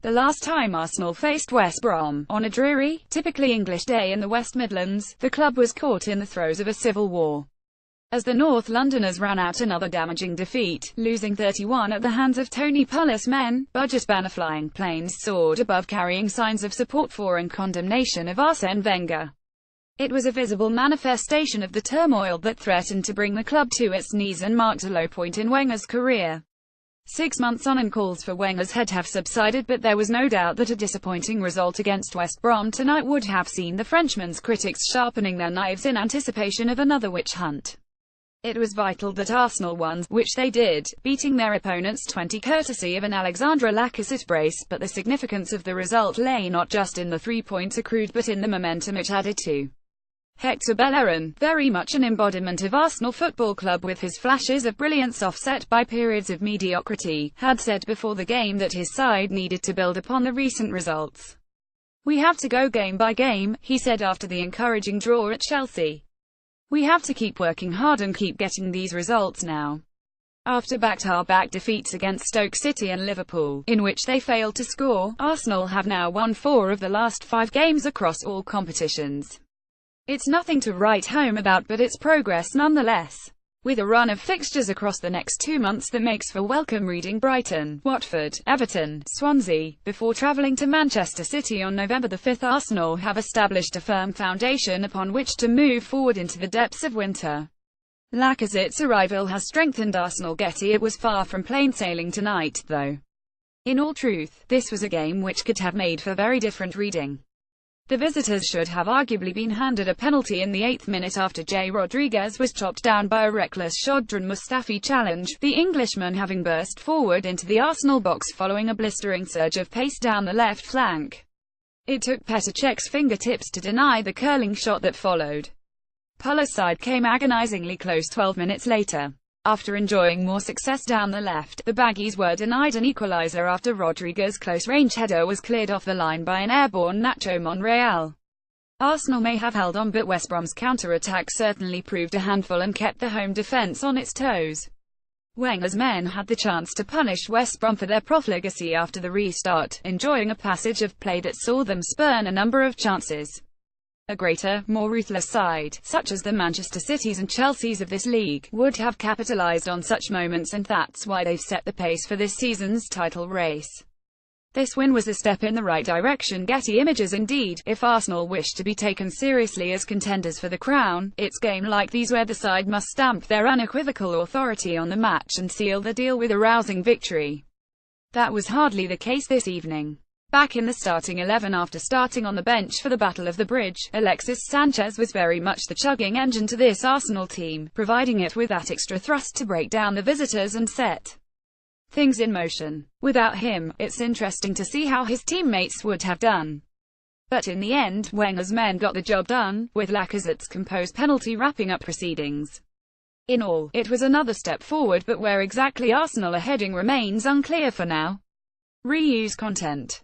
The last time Arsenal faced West Brom, on a dreary, typically English day in the West Midlands, the club was caught in the throes of a civil war. As the North Londoners ran out another damaging defeat, losing 31 at the hands of Tony Pulis' men, budget banner-flying planes soared above carrying signs of support for and condemnation of Arsène Wenger. It was a visible manifestation of the turmoil that threatened to bring the club to its knees and marked a low point in Wenger's career. 6 months on and calls for Wenger's head have subsided, but there was no doubt that a disappointing result against West Brom tonight would have seen the Frenchman's critics sharpening their knives in anticipation of another witch hunt. It was vital that Arsenal won, which they did, beating their opponents 20 courtesy of an Alexandre Lacazette brace, but the significance of the result lay not just in the 3 points accrued but in the momentum it added to. Hector Bellerin, very much an embodiment of Arsenal Football Club with his flashes of brilliance offset by periods of mediocrity, had said before the game that his side needed to build upon the recent results. "We have to go game by game," he said after the encouraging draw at Chelsea. "We have to keep working hard and keep getting these results now." After back-to-back defeats against Stoke City and Liverpool, in which they failed to score, Arsenal have now won 4 of the last 5 games across all competitions. It's nothing to write home about, but it's progress nonetheless. With a run of fixtures across the next 2 months that makes for welcome reading: Brighton, Watford, Everton, Swansea, before travelling to Manchester City on November the 5th, Arsenal have established a firm foundation upon which to move forward into the depths of winter. Lacazette's arrival has strengthened Arsenal. Getty. It was far from plain sailing tonight, though. In all truth, this was a game which could have made for very different reading. The visitors should have arguably been handed a penalty in the 8th minute after Jay Rodriguez was chopped down by a reckless Shkodran Mustafi challenge, the Englishman having burst forward into the Arsenal box following a blistering surge of pace down the left flank. It took Petr Cech's fingertips to deny the curling shot that followed. Pulis' side came agonizingly close 12 minutes later. After enjoying more success down the left, the Baggies were denied an equalizer after Rodriguez's close-range header was cleared off the line by an airborne Nacho Monreal. Arsenal may have held on, but West Brom's counter-attack certainly proved a handful and kept the home defence on its toes. Wenger's men had the chance to punish West Brom for their profligacy after the restart, enjoying a passage of play that saw them spurn a number of chances. A greater, more ruthless side, such as the Manchester Cities and Chelseas of this league, would have capitalised on such moments, and that's why they've set the pace for this season's title race. This win was a step in the right direction. Getty Images. Indeed, if Arsenal wish to be taken seriously as contenders for the crown, it's games like these where the side must stamp their unequivocal authority on the match and seal the deal with a rousing victory. That was hardly the case this evening. Back in the starting 11 after starting on the bench for the Battle of the Bridge, Alexis Sanchez was very much the chugging engine to this Arsenal team, providing it with that extra thrust to break down the visitors and set things in motion. Without him, it's interesting to see how his teammates would have done. But in the end, Wenger's men got the job done, with Lacazette's composed penalty wrapping up proceedings. In all, it was another step forward, but where exactly Arsenal are heading remains unclear for now. Reuse content.